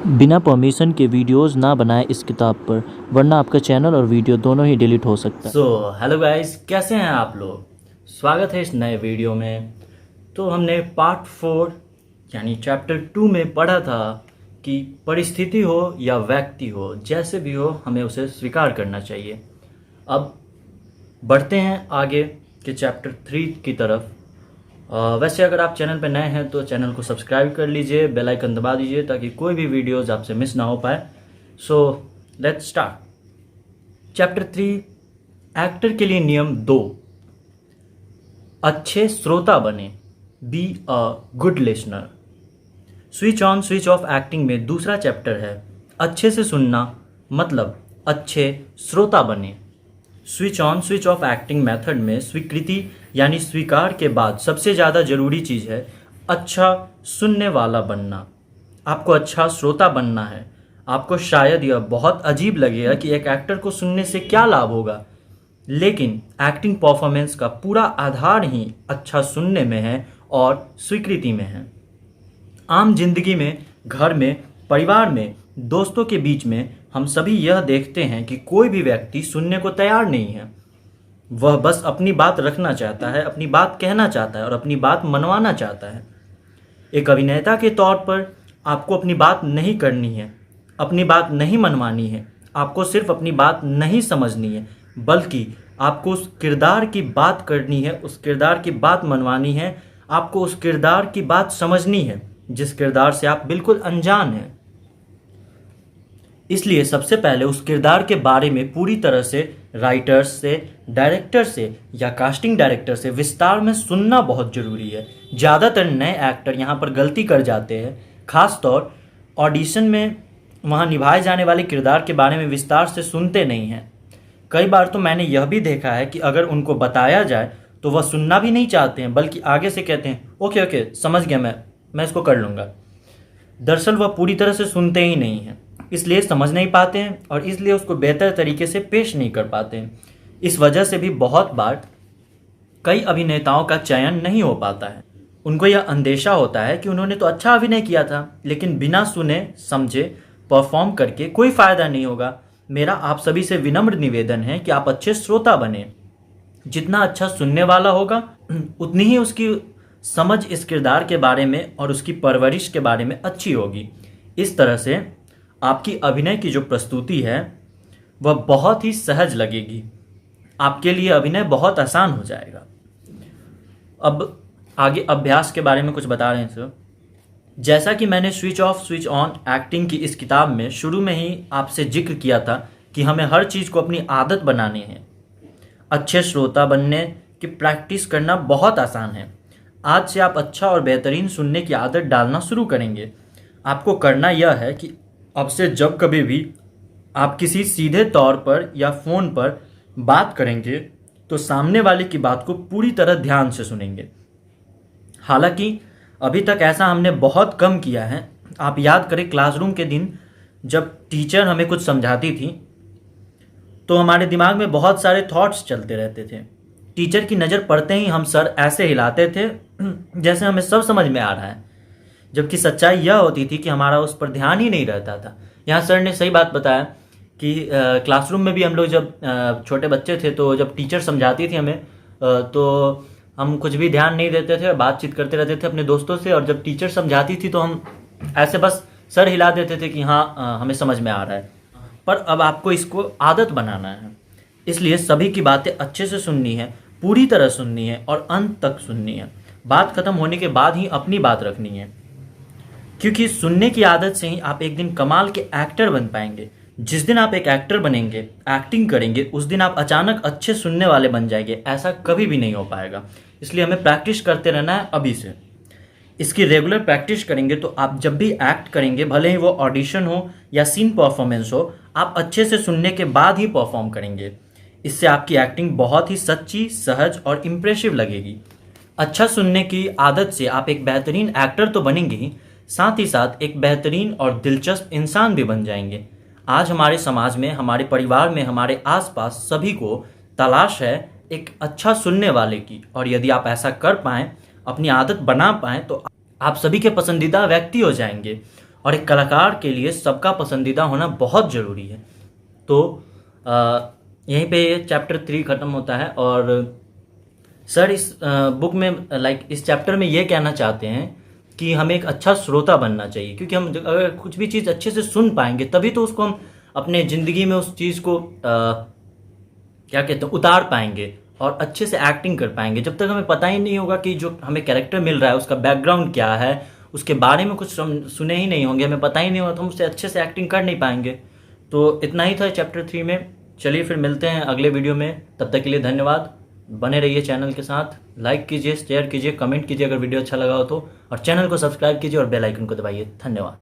बिना परमिशन के वीडियोस ना बनाएं इस किताब पर, वरना आपका चैनल और वीडियो दोनों ही डिलीट हो सकता है। हेलो गाइस, कैसे हैं आप लोग। स्वागत है इस नए वीडियो में। तो हमने पार्ट 4 यानी चैप्टर 2 में पढ़ा था कि परिस्थिति हो या व्यक्ति हो, जैसे भी हो हमें उसे स्वीकार करना चाहिए। अब बढ़ते हैं आगे के चैप्टर 3 की तरफ। वैसे अगर आप चैनल पर नए हैं तो चैनल को सब्सक्राइब कर लीजिए, बेल आइकन दबा दीजिए ताकि कोई भी वीडियोज़ आपसे मिस ना हो पाए। So let's start. Chapter 3, actor के लिए नियम 2, अच्छे श्रोता बने, be a good listener. Switch on switch off acting में दूसरा चैप्टर है अच्छे से सुनना, मतलब अच्छे श्रोता बने। Switch on switch off acting method में स्वीकृति यानी स्वीकार के बाद सबसे ज़्यादा ज़रूरी चीज़ है अच्छा सुनने वाला बनना। आपको अच्छा श्रोता बनना है। आपको शायद यह बहुत अजीब लगेगा कि एक एक्टर को सुनने से क्या लाभ होगा, लेकिन एक्टिंग परफॉर्मेंस का पूरा आधार ही अच्छा सुनने में है और स्वीकृति में है। आम जिंदगी में, घर में, परिवार में, दोस्तों के बीच में हम सभी यह देखते हैं कि कोई भी व्यक्ति सुनने को तैयार नहीं है। वह बस अपनी बात रखना चाहता है, अपनी बात कहना चाहता है और अपनी बात मनवाना चाहता है। एक अभिनेता के तौर पर आपको अपनी बात नहीं करनी है, अपनी बात नहीं मनवानी है, आपको सिर्फ अपनी बात नहीं समझनी है, बल्कि आपको उस किरदार की बात करनी है, उस किरदार की बात मनवानी है। आपको उस किरदार की बात समझनी है जिस किरदार से आप बिल्कुल अनजान हैं। इसलिए सबसे पहले उस किरदार के बारे में पूरी तरह से राइटर्स से, डायरेक्टर से या कास्टिंग डायरेक्टर से विस्तार में सुनना बहुत ज़रूरी है। ज़्यादातर नए एक्टर यहाँ पर गलती कर जाते हैं, खासतौर ऑडिशन में वहाँ निभाए जाने वाले किरदार के बारे में विस्तार से सुनते नहीं हैं। कई बार तो मैंने यह भी देखा है कि अगर उनको बताया जाए तो वह सुनना भी नहीं चाहते हैं, बल्कि आगे से कहते हैं ओके ओके समझ गया, मैं इसको कर लूँगा। दरअसल वह पूरी तरह से सुनते ही नहीं हैं, इसलिए समझ नहीं पाते हैं और इसलिए उसको बेहतर तरीके से पेश नहीं कर पाते हैं। इस वजह से भी बहुत बार कई अभिनेताओं का चयन नहीं हो पाता है। उनको यह अंदेशा होता है कि उन्होंने तो अच्छा अभिनय किया था, लेकिन बिना सुने समझे परफॉर्म करके कोई फ़ायदा नहीं होगा। मेरा आप सभी से विनम्र निवेदन है कि आप अच्छे श्रोता बने। जितना अच्छा सुनने वाला होगा उतनी ही उसकी समझ इस किरदार के बारे में और उसकी परवरिश के बारे में अच्छी होगी। इस तरह से आपकी अभिनय की जो प्रस्तुति है वह बहुत ही सहज लगेगी, आपके लिए अभिनय बहुत आसान हो जाएगा। अब आगे अभ्यास के बारे में कुछ बता रहे हैं सर। जैसा कि मैंने switch off switch on acting की इस किताब में शुरू में ही आपसे जिक्र किया था कि हमें हर चीज़ को अपनी आदत बनानी है। अच्छे श्रोता बनने की प्रैक्टिस करना बहुत आसान है। आज से आप अच्छा और बेहतरीन सुनने की आदत डालना शुरू करेंगे। आपको करना यह है कि अब से जब कभी भी आप किसी सीधे तौर पर या फ़ोन पर बात करेंगे तो सामने वाले की बात को पूरी तरह ध्यान से सुनेंगे। हालांकि अभी तक ऐसा हमने बहुत कम किया है। आप याद करें क्लासरूम के दिन जब टीचर हमें कुछ समझाती थी तो हमारे दिमाग में बहुत सारे थॉट्स चलते रहते थे। टीचर की नज़र पड़ते ही हम सर ऐसे हिलाते थे जैसे हमें सब समझ में आ रहा है, जबकि सच्चाई यह होती थी कि हमारा उस पर ध्यान ही नहीं रहता था। यहाँ सर ने सही बात बताया कि क्लासरूम में भी हम लोग जब छोटे बच्चे थे तो जब टीचर समझाती थी हमें तो हम कुछ भी ध्यान नहीं देते थे, बातचीत करते रहते थे अपने दोस्तों से, और जब टीचर समझाती थी तो हम ऐसे बस सर हिला देते थे कि हाँ हमें समझ में आ रहा है। पर अब आपको इसको आदत बनाना है, इसलिए सभी की बातें अच्छे से सुननी है, पूरी तरह सुननी है और अंत तक सुननी है। बात खत्म होने के बाद ही अपनी बात रखनी है, क्योंकि सुनने की आदत से ही आप एक दिन कमाल के एक्टर बन पाएंगे। जिस दिन आप एक एक्टर बनेंगे, एक्टिंग करेंगे, उस दिन आप अचानक अच्छे सुनने वाले बन जाएंगे। ऐसा कभी भी नहीं हो पाएगा, इसलिए हमें प्रैक्टिस करते रहना है अभी से। इसकी रेगुलर प्रैक्टिस करेंगे तो आप जब भी एक्ट करेंगे, भले ही वो ऑडिशन हो या सीन परफॉर्मेंस हो, आप अच्छे से सुनने के बाद ही परफॉर्म करेंगे। इससे आपकी एक्टिंग बहुत ही सच्ची, सहज और इम्प्रेसिव लगेगी। अच्छा सुनने की आदत से आप एक बेहतरीन एक्टर तो बनेंगे ही, साथ ही साथ एक बेहतरीन और दिलचस्प इंसान भी बन जाएंगे। आज हमारे समाज में, हमारे परिवार में, हमारे आसपास सभी को तलाश है एक अच्छा सुनने वाले की, और यदि आप ऐसा कर पाएँ, अपनी आदत बना पाएँ, तो आप सभी के पसंदीदा व्यक्ति हो जाएंगे और एक कलाकार के लिए सबका पसंदीदा होना बहुत ज़रूरी है। तो यहीं पे चैप्टर 3 ख़त्म होता है। और सर इस बुक में इस चैप्टर में ये कहना चाहते हैं कि हमें एक अच्छा श्रोता बनना चाहिए, क्योंकि हम अगर कुछ भी चीज़ अच्छे से सुन पाएंगे तभी तो उसको हम अपने ज़िंदगी में उस चीज़ को क्या कहते हैं उतार पाएंगे और अच्छे से एक्टिंग कर पाएंगे। जब तक हमें पता ही नहीं होगा कि जो हमें कैरेक्टर मिल रहा है उसका बैकग्राउंड क्या है, उसके बारे में कुछ हम सुने ही नहीं होंगे, हमें पता ही नहीं होगा, तो हम उससे अच्छे से एक्टिंग कर नहीं पाएंगे। तो इतना ही था चैप्टर 3 में। चलिए फिर मिलते हैं अगले वीडियो में, तब तक के लिए धन्यवाद। बने रहिए चैनल के साथ, लाइक कीजिए, शेयर कीजिए, कमेंट कीजिए अगर वीडियो अच्छा लगा हो तो, और चैनल को सब्सक्राइब कीजिए और बेल आइकन को दबाइए। धन्यवाद।